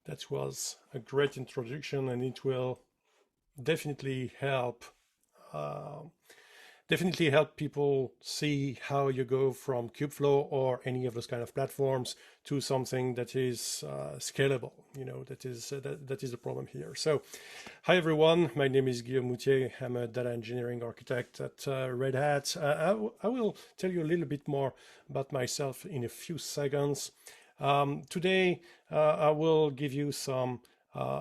That was a great introduction, and it will definitely help uh, people see how you go from Kubeflow or any of those kind of platforms to something that is scalable. That is the problem here. So, hi everyone, my name is Guillaume Moutier. I'm a data engineering architect at Red Hat. I will tell you a little bit more about myself in a few seconds. Today, I will give you some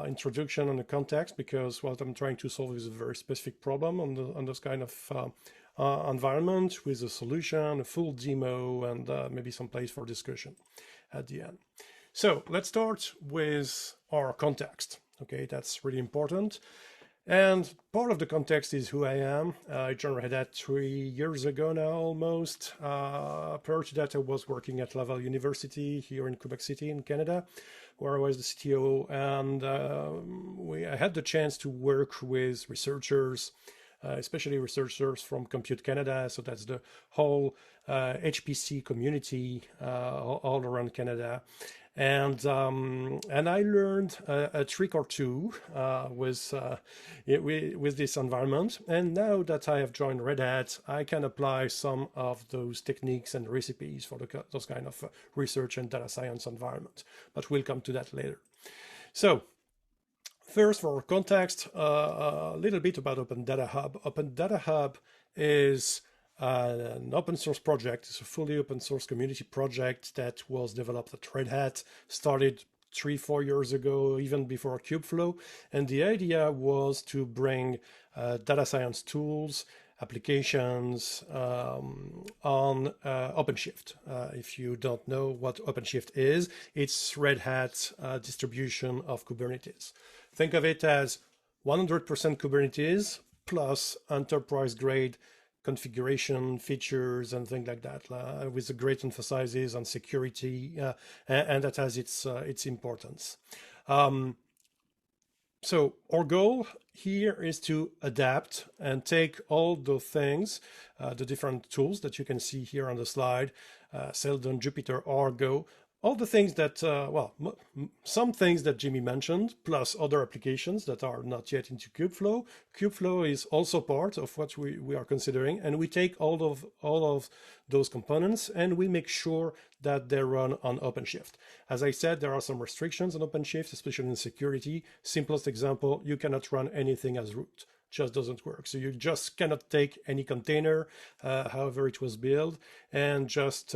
introduction on the context, because what I'm trying to solve is a very specific problem on this kind of environment, with a solution, a full demo, and maybe some place for discussion at the end. So let's start with our context. Okay, that's really important. And part of the context is who I am. I joined Red Hat 3 years ago now, almost. Prior to that, I was working at Laval University here in Quebec City in Canada, where I was the CTO. And I had the chance to work with researchers, especially researchers from Compute Canada. So that's the whole HPC community all around Canada. And I learned a trick or two with this environment. And now that I have joined Red Hat, I can apply some of those techniques and recipes for those kind of research and data science environment. But we'll come to that later. So first, for context, a little bit about Open Data Hub. Open Data Hub is an open source project. It's a fully open source community project that was developed at Red Hat, started 3-4 years ago, even before Kubeflow. And the idea was to bring data science tools, applications on OpenShift. If you don't know what OpenShift is, it's Red Hat's distribution of Kubernetes. Think of it as 100% Kubernetes plus enterprise grade configuration features and things like that, with a great emphasis on security, and that has its importance. So our goal here is to adapt and take all those things, the different tools that you can see here on the slide, Seldon, Jupyter, Argo, all the things that, some things that Jimmy mentioned, plus other applications that are not yet into Kubeflow. Kubeflow is also part of what we are considering, and we take all of those components and we make sure that they run on OpenShift. As I said, there are some restrictions on OpenShift, especially in security. Simplest example, you cannot run anything as root. Just doesn't work. So you just cannot take any container, however it was built, and just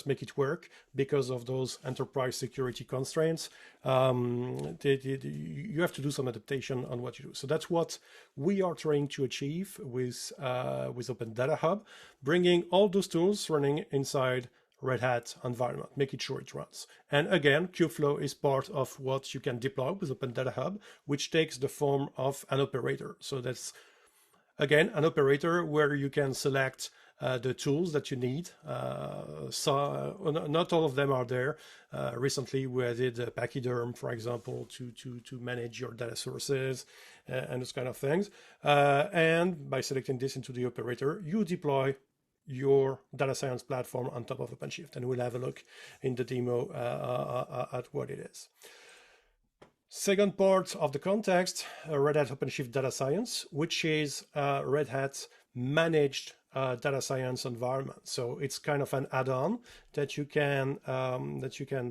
make it work because of those enterprise security constraints. You have to do some adaptation on what you do. So that's what we are trying to achieve with Open Data Hub, bringing all those tools running inside Red Hat environment, making sure it runs. And again, Kubeflow is part of what you can deploy with Open Data Hub, which takes the form of an operator. So that's, again, an operator where you can select the tools that you need. Not all of them are there. Recently, we did Pachyderm, for example, to manage your data sources and those kind of things. And by selecting this into the operator, you deploy your data science platform on top of OpenShift, and we'll have a look in the demo at what it is. Second part of the context, Red Hat OpenShift Data Science, which is Red Hat's managed data science environment. So it's kind of an add-on that you can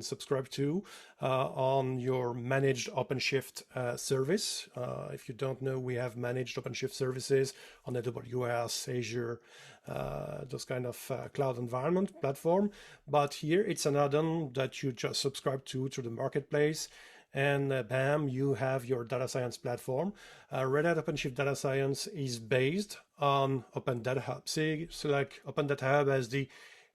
subscribe to on your managed OpenShift service. If you don't know, we have managed OpenShift services on AWS, Azure, those kind of cloud environment platform. But here it's an add-on that you just subscribe to through the marketplace. And bam, you have your data science platform. Red Hat OpenShift Data Science is based on Open Data Hub. So like Open Data Hub as the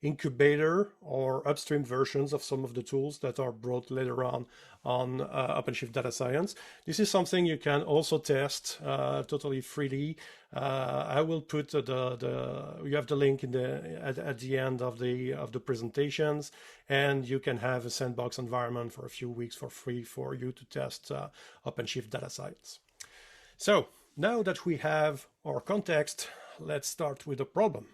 incubator or upstream versions of some of the tools that are brought later on OpenShift Data Science. This is something you can also test totally freely. I will put you have the link in at the end of the presentations, and you can have a sandbox environment for a few weeks for free for you to test OpenShift Data Science. So now that we have our context, let's start with the problem.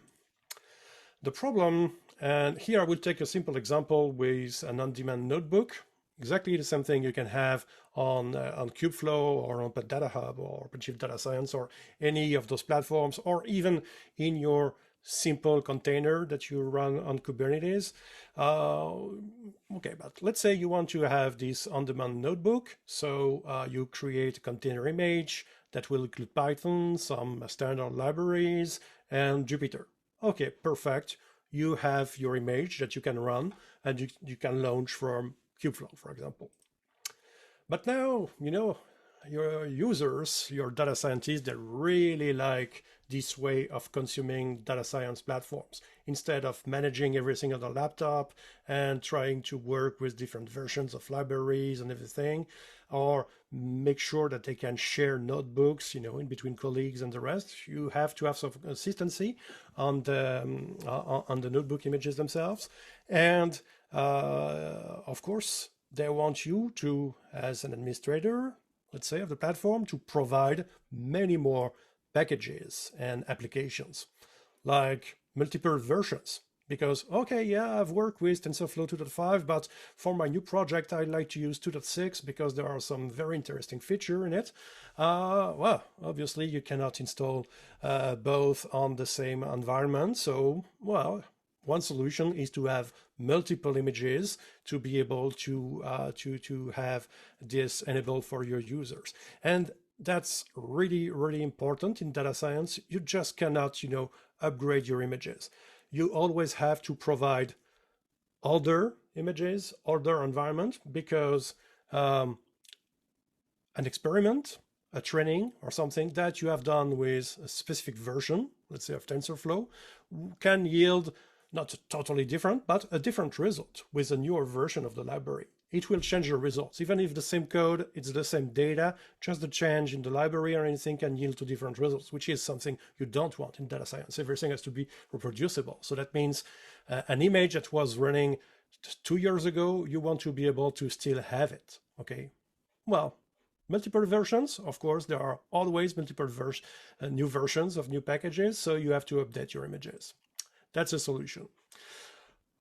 The problem, and here I will take a simple example with an on-demand notebook. exactly the same thing you can have on Kubeflow or on Data Hub or OpenShift Data Science or any of those platforms, or even in your simple container that you run on Kubernetes. Okay, but let's say you want to have this on-demand notebook. So you create a container image that will include Python, some standard libraries, and Jupyter. Okay, perfect. You have your image that you can run and you can launch from Kubeflow, for example. But now, your users, your data scientists, they really like this way of consuming data science platforms. Instead of managing everything on the laptop and trying to work with different versions of libraries and everything, or make sure that they can share notebooks, in between colleagues and the rest, you have to have some consistency on the notebook images themselves. And of course, they want you to, as an administrator, let's say, of the platform, to provide many more packages and applications, like multiple versions. Because, okay, yeah, I've worked with TensorFlow 2.5, but for my new project, I like to use 2.6 because there are some very interesting features in it. Well, obviously, you cannot install both on the same environment. So, well, one solution is to have multiple images to be able to have this enabled for your users. And that's really, really important in data science. You just cannot, upgrade your images. You always have to provide older images, older environment, because an experiment, a training or something that you have done with a specific version, let's say of TensorFlow, can yield not totally different, but a different result with a newer version of the library. It will change your results. Even if the same code, it's the same data, just the change in the library or anything can yield to different results, which is something you don't want in data science. Everything has to be reproducible. So that means an image that was running 2 years ago, you want to be able to still have it, okay? Well, multiple versions, of course, there are always multiple new versions of new packages, so you have to update your images. That's a solution.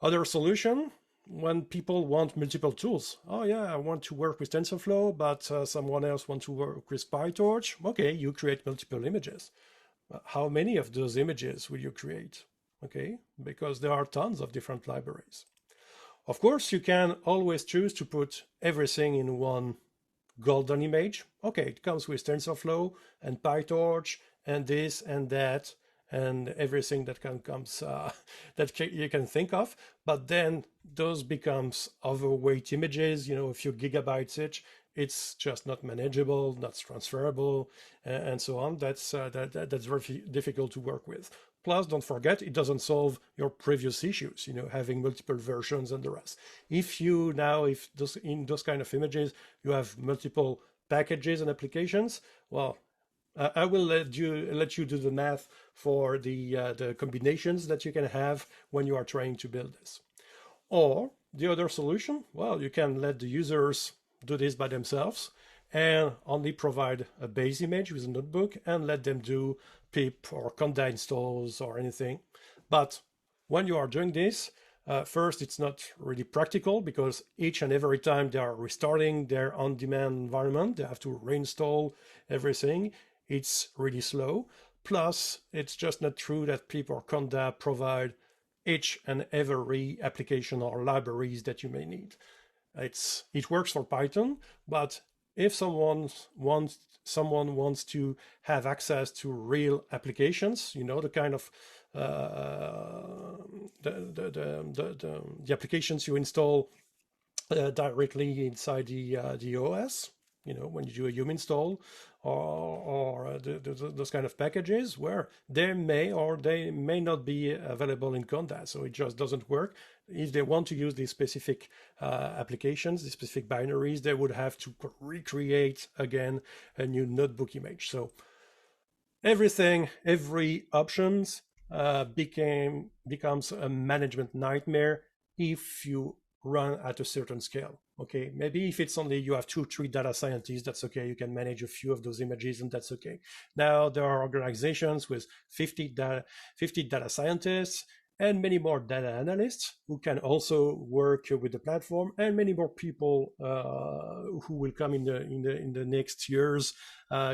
Other solution, when people want multiple tools. Oh yeah, I want to work with TensorFlow, but someone else wants to work with PyTorch. Okay, you create multiple images. How many of those images will you create? Okay, because there are tons of different libraries. Of course, you can always choose to put everything in one golden image. Okay, it comes with TensorFlow and PyTorch and this and that, and everything that comes you can think of, but then those becomes overweight images, a few gigabytes each. It's just not manageable, not transferable, and so on. That's very difficult to work with. Plus, don't forget, it doesn't solve your previous issues, having multiple versions and the rest. If in those kind of images you have multiple packages and applications, well, I will let you do the math for the combinations that you can have when you are trying to build this. Or the other solution, well, you can let the users do this by themselves and only provide a base image with a notebook and let them do pip or conda installs or anything. But when you are doing this, first, it's not really practical because each and every time they are restarting their on-demand environment, they have to reinstall everything. It's really slow. Plus, it's just not true that pip or conda provide each and every application or libraries that you may need. It works for Python, but if someone wants to have access to real applications, the kind of the applications you install directly inside the OS, when you do a yum install or those kind of packages, where they may or they may not be available in conda, so it just doesn't work. If they want to use these specific applications, these specific binaries, they would have to recreate again a new notebook image. So every options becomes a management nightmare if you run at a certain scale. Okay, maybe if it's only you have 2-3 data scientists, that's okay. You can manage a few of those images and that's okay. Now there are organizations with 50 data scientists and many more data analysts who can also work with the platform, and many more people who will come in the next years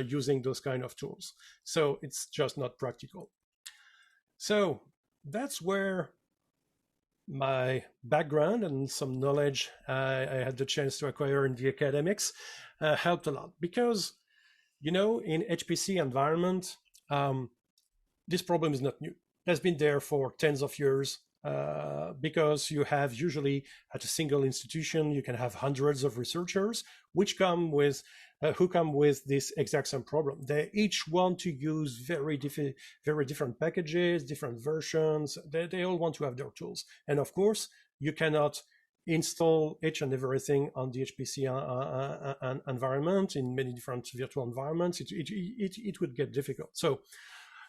using those kind of tools. So it's just not practical. So that's where my background and some knowledge I had the chance to acquire in the academics helped a lot, because in HPC environment, this problem is not new. It has been there for tens of years, because you have usually at a single institution, you can have hundreds of researchers which come with who come with this exact same problem. They each want to use very different packages, different versions. They all want to have their tools. And of course, you cannot install each and everything on the HPC environment in many different virtual environments. It would get difficult. So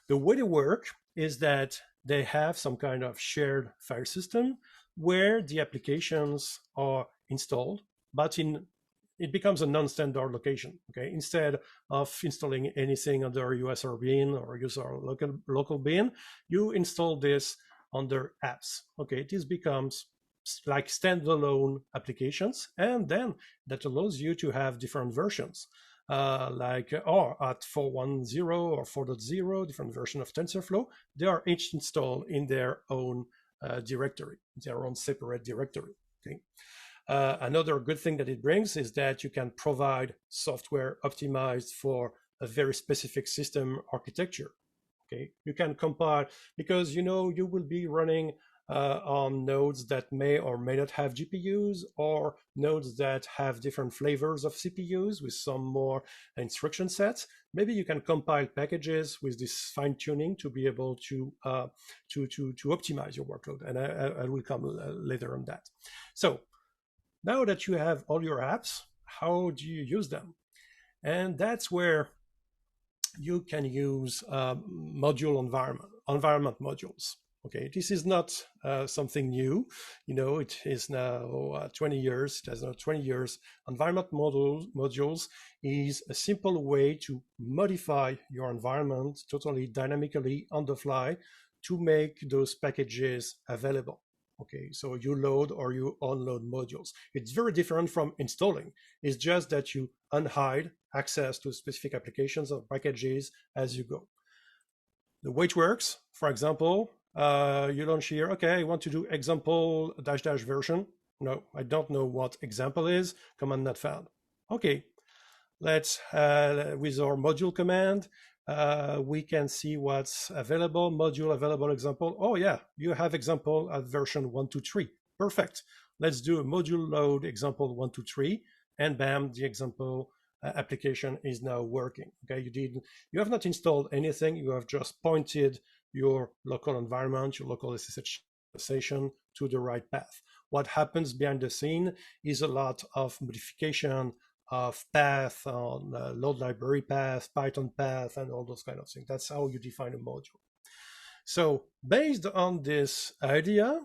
the way they work is that they have some kind of shared file system where the applications are installed, but it becomes a non-standard location. Okay, instead of installing anything under user bin or user local bin, you install this under apps. Okay, this becomes like standalone applications, and then that allows you to have different versions. At 4.10 or 4.0, different version of TensorFlow, they are each installed in their own directory, their own separate directory. Okay. Another good thing that it brings is that you can provide software optimized for a very specific system architecture. Okay, you can compile, because you will be running on nodes that may or may not have GPUs, or nodes that have different flavors of CPUs with some more instruction sets. Maybe you can compile packages with this fine tuning to be able to optimize your workload, and I will come later on that. So now that you have all your apps, how do you use them? And that's where you can use module environment modules. Okay, this is not something new. It is now 20 years. It has now 20 years. Environment modules is a simple way to modify your environment totally dynamically on the fly to make those packages available. Okay, so you load or you unload modules. It's very different from installing. It's just that you unhide access to specific applications or packages as you go. The way it works, for example, you launch here, okay, I want to do example -- version. No, I don't know what example is, command not found. Okay, let's, with our module command, we can see what's available, module available example. Oh yeah, you have example at version 123. Perfect. Let's do a module load example 123, and bam, the example application is now working. Okay, you have not installed anything, you have just pointed your local environment, your local SSH session to the right path. What happens behind the scene is a lot of modification of path on load library path, Python path, and all those kind of things. That's how you define a module. So based on this idea,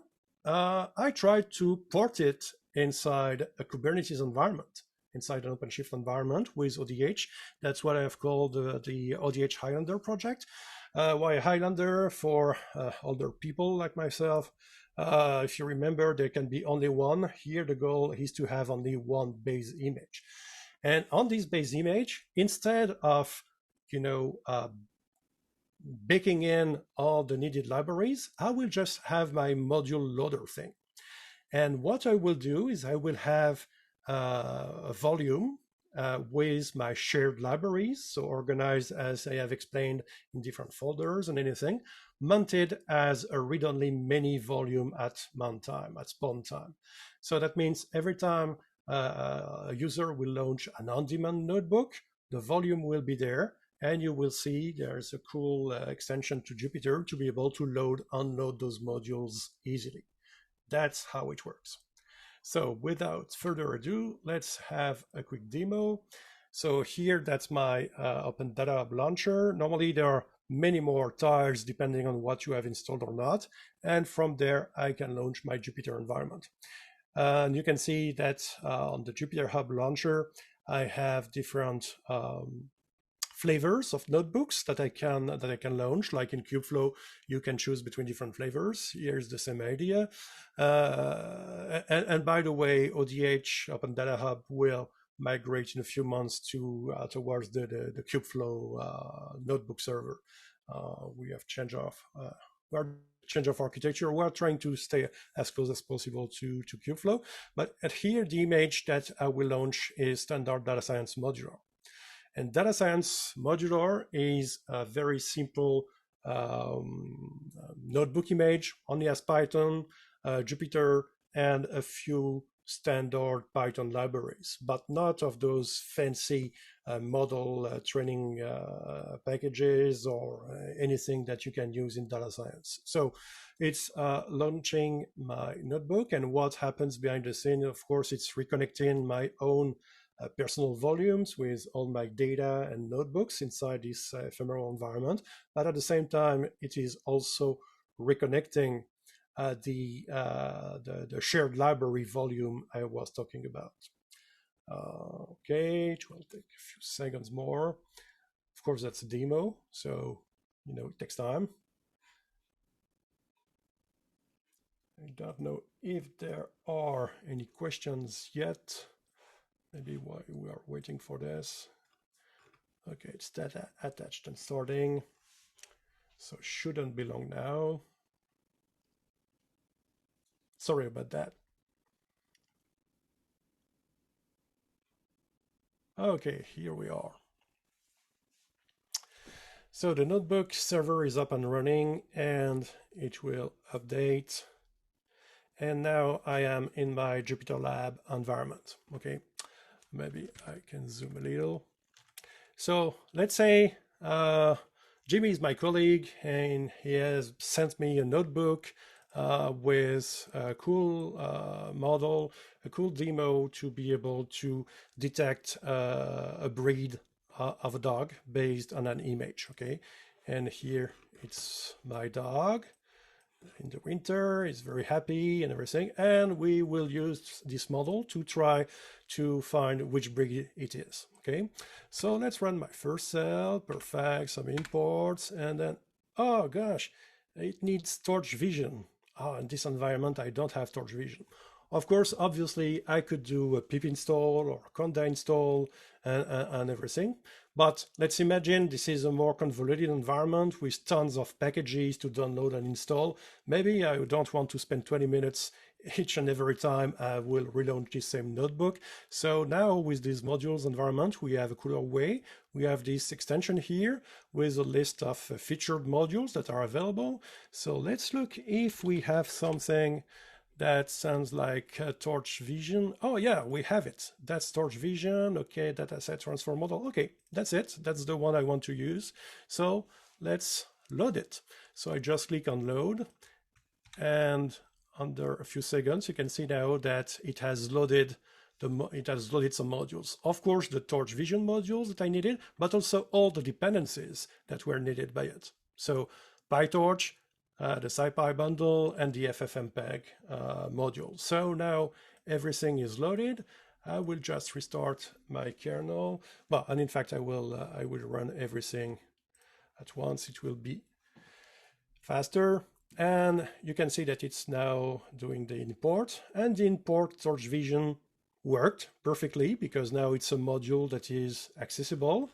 I tried to port it inside a Kubernetes environment, inside an OpenShift environment with ODH. That's what I have called the ODH Highlander project. Why Highlander? For older people like myself, if you remember, there can be only one. Here the goal is to have only one base image. And on this base image, instead of baking in all the needed libraries, I will just have my module loader thing. And what I will do is I will have a volume with my shared libraries, so organized as I have explained in different folders and anything, mounted as a read-only mini volume at mount time, at spawn time. So that means every time a user will launch an on-demand notebook, the volume will be there, and you will see there's a cool extension to Jupyter to be able to load, unload those modules easily. That's how it works. So without further ado, let's have a quick demo. So here, that's my Open Data Hub launcher. Normally there are many more tiles depending on what you have installed or not. And from there, I can launch my Jupyter environment. And you can see that on the Jupyter Hub launcher, I have different flavors of notebooks that I can launch. Like in Kubeflow, you can choose between different flavors. Here's the same idea. And by the way, ODH, Open Data Hub, will migrate in a few months to towards the Kubeflow notebook server. We have change of architecture. We're trying to stay as close as possible to Kubeflow, but here the image that I will launch is standard data science modular. And data science modular is a very simple notebook image, only has Python, Jupyter, and a few standard Python libraries, but not of those fancy model training packages or anything that you can use in data science. So it's launching my notebook, and what happens behind the scene, of course, it's reconnecting my own personal volumes with all my data and notebooks inside this ephemeral environment. But at the same time, it is also reconnecting the shared library volume I was talking about. Okay, it will take a few seconds more. Of course, that's a demo, so it takes time. I don't know if there are any questions yet. Maybe while we are waiting for this. Okay, it's data attached and starting, so shouldn't be long now. Sorry about that. Okay, here we are. So the notebook server is up and running, and it will update. And now I am in my Jupyter Lab environment. Okay, maybe I can zoom a little. So let's say Jimmy is my colleague, and he has sent me a notebook with a cool model, a cool demo to be able to detect a breed of a dog based on an image. Okay, and here it's my dog in the winter, is very happy and everything, and we will use this model to try to find which breed it is. Okay, so let's run my first cell, perfect, some imports, and then, oh gosh, it needs torch vision. In this environment, I don't have torch vision. Of course, obviously, I could do a pip install or a conda install and everything. But let's imagine this is a more convoluted environment with tons of packages to download and install. Maybe I don't want to spend 20 minutes each and every time I will relaunch this same notebook. So now with this modules environment, we have a cooler way. We have this extension here with a list of featured modules that are available. So let's look if we have something that sounds like torch vision. Oh yeah, we have it. That's torch vision. Okay, dataset transfer model. Okay, that's it. That's the one I want to use. So let's load it. So I just click on load, and under a few seconds, you can see now that it has loaded some modules. Of course, the torch vision modules that I needed, but also all the dependencies that were needed by it. So PyTorch, the SciPy bundle, and the FFmpeg module. So now everything is loaded. I will just restart my kernel. Well, and in fact, I will run everything at once. It will be faster. And you can see that it's now doing the import, and the import torch vision worked perfectly because now it's a module that is accessible.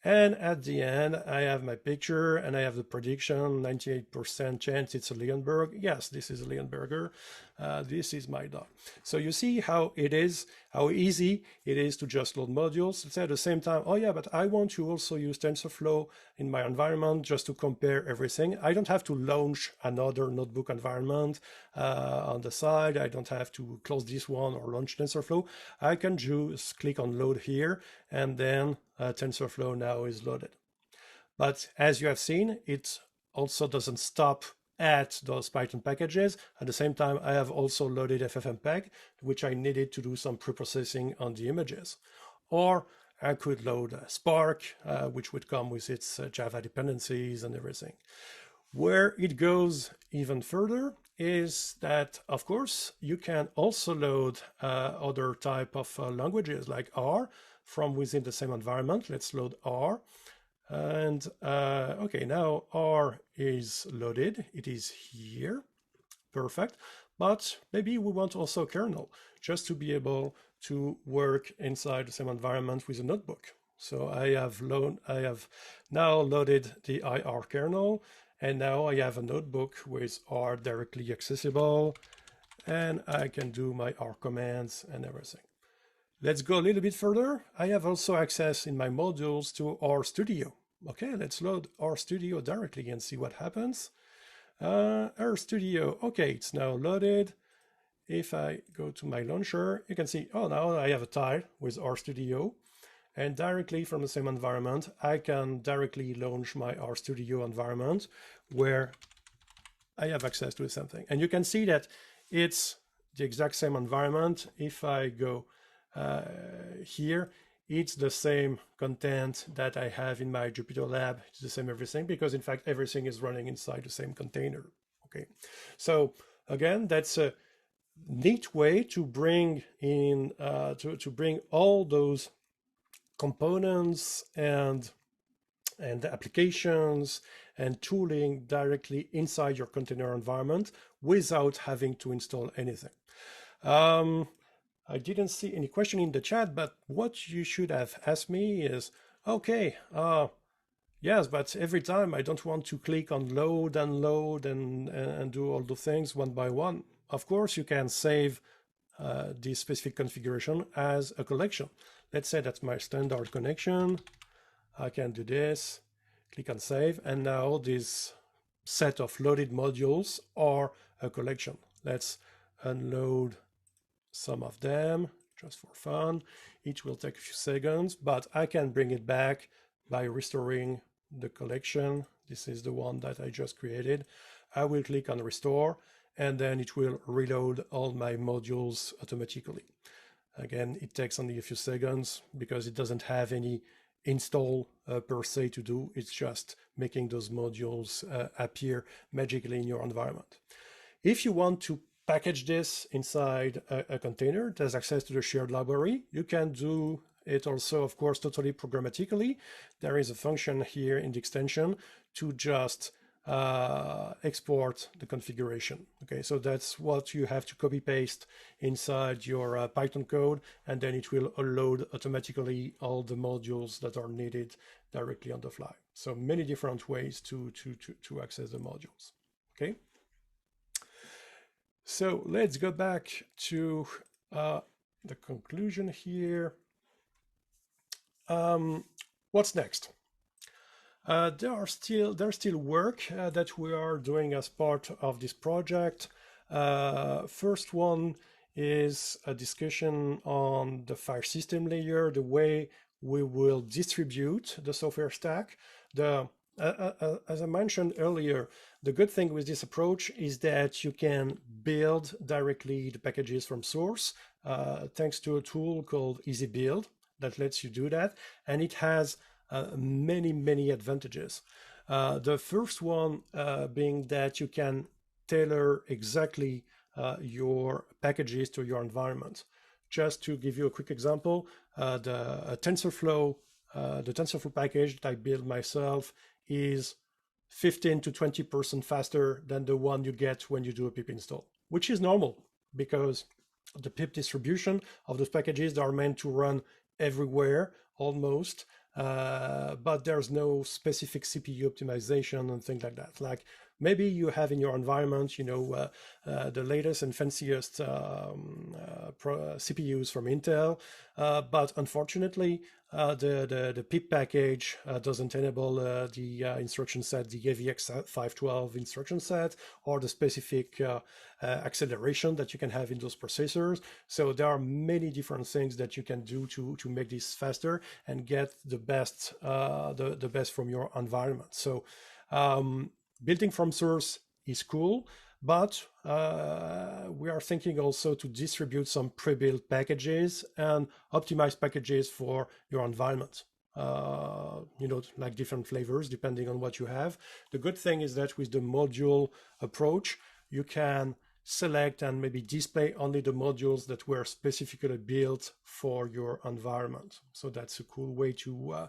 And at the end, I have my picture and I have the prediction, 98% chance it's a Leonberg. Yes, this is a Leonberger. This is my dog. So you see how it is, how easy it is to just load modules. Let's say at the same time, oh yeah, but I want to also use TensorFlow in my environment just to compare everything. I don't have to launch another notebook environment on the side. I don't have to close this one or launch TensorFlow. I can just click on load here, and then TensorFlow now is loaded. But as you have seen, it also doesn't stop at those Python packages. At the same time, I have also loaded FFmpeg, which I needed to do some pre-processing on the images. Or I could load Spark, which would come with its Java dependencies and everything. Where it goes even further is that, of course, you can also load other type of languages like R from within the same environment. Let's load R. And okay, now R is loaded. It is here. Perfect. But maybe we want also kernel just to be able to work inside the same environment with a notebook. So I have now loaded the IR kernel, and now I have a notebook with R directly accessible, and I can do my R commands and everything. Let's go a little bit further. I have also access in my modules to RStudio. Okay, let's load RStudio directly and see what happens. RStudio, okay, it's now loaded. If I go to my launcher, you can see, oh, now I have a tile with RStudio. And directly from the same environment, I can directly launch my RStudio environment where I have access to the same thing. And you can see that it's the exact same environment. If I go here, it's the same content that I have in my Jupyter Lab. It's the same everything, because in fact, everything is running inside the same container. Okay, so again, that's a neat way to bring in, to bring all those components and applications and tooling directly inside your container environment without having to install anything. I didn't see any question in the chat, but what you should have asked me is, okay, yes, but every time I don't want to click on load and do all the things one by one. Of course, you can save this specific configuration as a collection. Let's say that's my standard connection. I can do this, click on save, and now this set of loaded modules are a collection. Let's unload some of them just for fun. It will take a few seconds, but I can bring it back by restoring the collection. This is the one that I just created. I will click on restore, and then it will reload all my modules automatically. Again, it takes only a few seconds because it doesn't have any install per se to do. It's just making those modules appear magically in your environment. If you want to package this inside a container that has access to the shared library, you can do it also, of course, totally programmatically. There is a function here in the extension to just export the configuration. Okay, so that's what you have to copy paste inside your Python code, and then it will load automatically all the modules that are needed directly on the fly. So many different ways to access the modules. Okay. So let's go back to the conclusion here. What's next? There's still work that we are doing as part of this project. First one is a discussion on the file system layer, the way we will distribute the software stack. As I mentioned earlier, the good thing with this approach is that you can build directly the packages from source, thanks to a tool called Easy Build that lets you do that, and it has many advantages. The first one being that you can tailor exactly your packages to your environment. Just to give you a quick example, the TensorFlow package that I built myself is 15 to 20% faster than the one you get when you do a pip install, which is normal because the pip distribution of those packages are meant to run everywhere almost, but there's no specific CPU optimization and things like that. Like maybe you have in your environment, the latest and fanciest CPUs from Intel, but unfortunately, the pip package doesn't enable the instruction set, the AVX512 instruction set, or the specific acceleration that you can have in those processors. So there are many different things that you can do to make this faster and get the best from your environment. So building from source is cool, but we are thinking also to distribute some pre-built packages and optimize packages for your environment. Like different flavors depending on what you have. The good thing is that with the module approach, you can select and maybe display only the modules that were specifically built for your environment. So that's a cool way to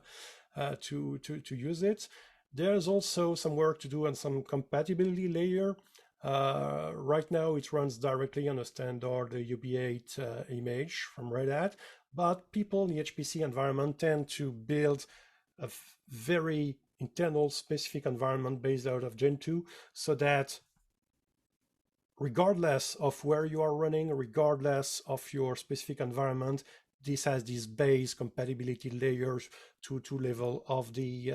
to use it. There's also some work to do on some compatibility layer. Right now it runs directly on a standard UB8 image from Red Hat, but people in the HPC environment tend to build a very internal specific environment based out of Gen 2, so that regardless of where you are running, regardless of your specific environment, this has these base compatibility layers to level of the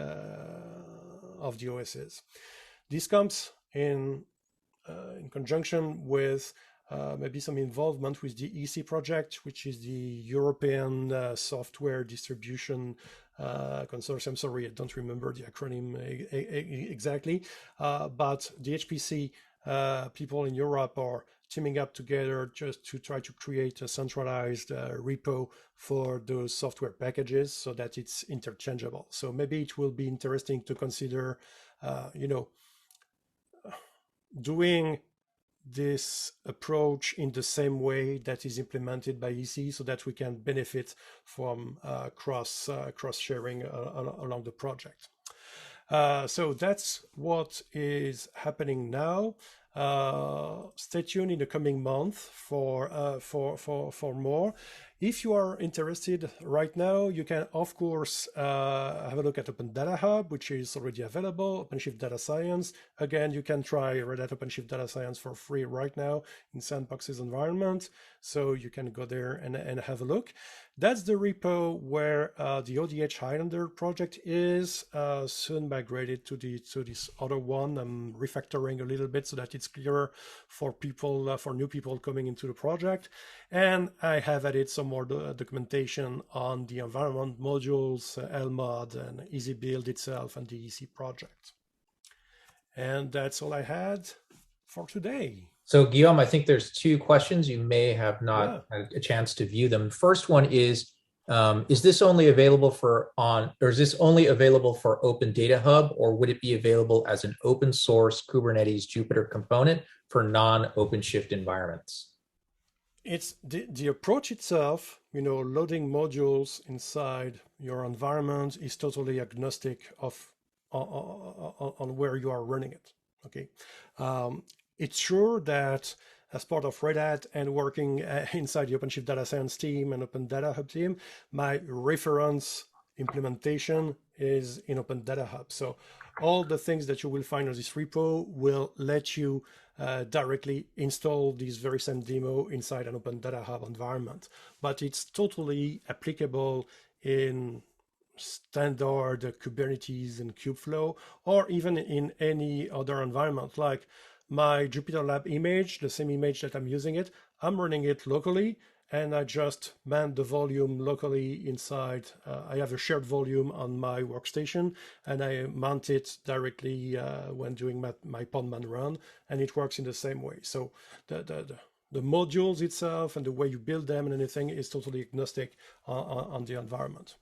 OSs. This comes in conjunction with maybe some involvement with the EC project, which is the European Software Distribution Consortium. Sorry, I don't remember the acronym exactly, but the HPC people in Europe are teaming up together just to try to create a centralized repo for those software packages so that it's interchangeable. So maybe it will be interesting to consider, doing this approach in the same way that is implemented by EC, so that we can benefit from cross sharing along the project. So that's what is happening now. Stay tuned in the coming month for more. If you are interested right now, you can, of course, have a look at Open Data Hub, which is already available, OpenShift Data Science. Again, you can try Red Hat OpenShift Data Science for free right now in Sandbox's environment. So you can go there and have a look. That's the repo where the ODH Highlander project is soon migrated to this other one. I'm refactoring a little bit so that it's clearer for people, for new people coming into the project. And I have added some more documentation on the environment modules, LMOD, and Easy Build itself, and the EC project. And that's all I had for today. So Guillaume, I think there's two questions. You may have not had a chance to view them. First one is this only available for is this only available for Open Data Hub, or would it be available as an open source Kubernetes Jupyter component for non-OpenShift environments? It's the approach itself, loading modules inside your environment is totally agnostic of on where you are running it. Okay. It's sure that as part of Red Hat and working inside the OpenShift Data Science team and Open Data Hub team, my reference implementation is in Open Data Hub. So all the things that you will find on this repo will let you directly install this very same demo inside an Open Data Hub environment. But it's totally applicable in standard Kubernetes and Kubeflow, or even in any other environment, like my Jupyter Lab image, the same image that I'm using it, I'm running it locally, and I just man the volume locally inside. I have a shared volume on my workstation, and I mount it directly when doing my Podman run, and it works in the same way. So the modules itself and the way you build them and anything is totally agnostic on the environment.